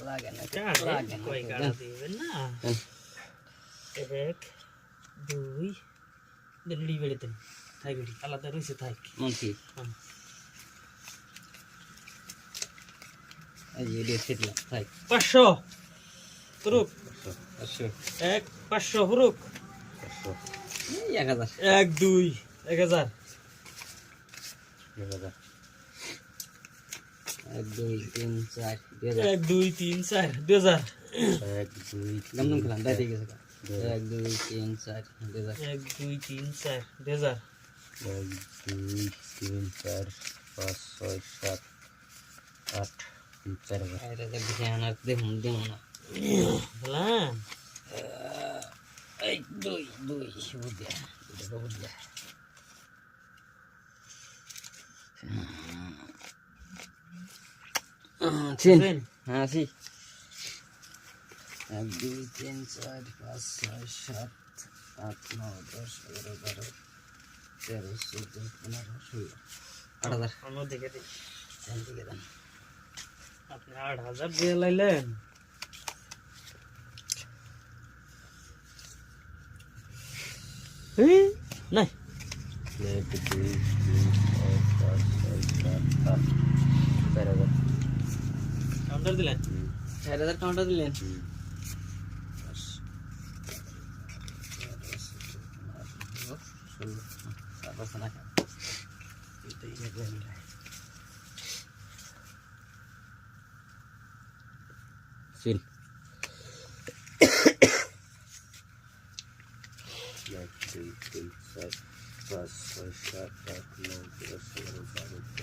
লাগে না লাগে কই গাড়া দিবেন না 1 2 দিল্লি বেড়েতেন থাই বেড়ি আলাদা রইছে থাই মন্টি এই যে সেটলা থাই 500 পুরুক 500 1 500 পুরুক 500 1000 1 2 1000 1000 1 2 3 4 1 2 3 4 2000 1 2 দম খেলাম দাই ঠিক আছে 1 2 3 4 2000 1 2 3 4 2000 1 2 3 4 5 6 7 8 4000 আরে দেখি আনার দেখুন দেব না বলান 1 2 2 বুঝা এটা বুঝা চিন হ্যাঁ সি 1 2 3 4 5 6 7 8 9 10 11 12 13 14 15 16 8000 অন্য দিকে দিই দিকে দেন আপনি 8000 দিয়ে লাইলেন নাই 1 2 3 4 5 6 7 8 4000 কাউন্টার দিলেন 4000 কাউন্টার দিলেন Sin. 1 2 3 4 5 6 7 8 9 10 11 12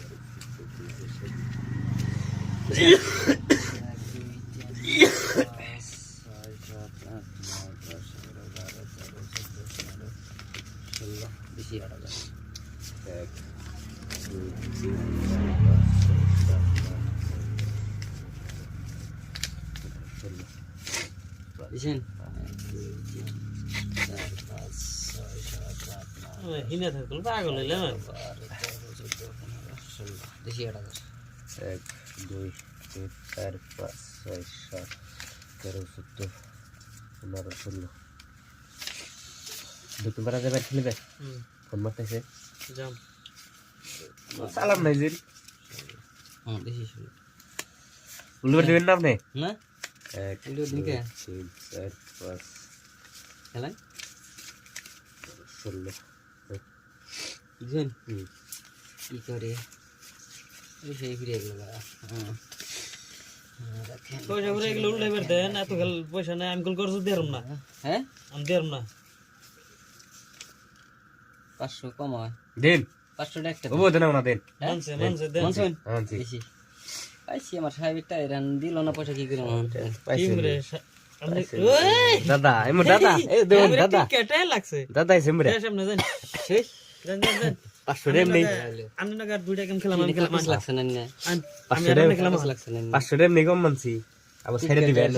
হিনে থাকল পাগল হইলাম 1 2 3 4 5 6 7 13 14 15 16 দুটো বারে যাবে খেলবে ফোন মারতেছে যাম সালাম নাই জিল হ্যাঁ দেখি শুরু উল্লুর দিবেন না আপনি না 1 2 3 4 5 খেলেন 16 বুঝছেন কি করে এই সেই ফিরে গেল পয়সা করে এগুলো উল্টাই দেন এত খেল পয়সা নাই আমি কল করছো দেরম না হ্যাঁ আমি দেরম না 500 কম হয় দেন 500 টাকা ও দেন না দেন মানছে দেন মানছে বেশি আইছি আমার সাহেবটা এরান দিল না পয়সা কি করে পাইছি রে দাদা এমন দাদা এই দেন দাদা কেটে লাগছে দাদা এসে মরে সামনে যান শেষ যান 500 টাকা নেই আমি না দুইটা গেম খেলাম আমি খেলাম লাগছে না আমি খেলাম 500 টাকা নেই কম মানছি আবার ছেড়ে দিবেন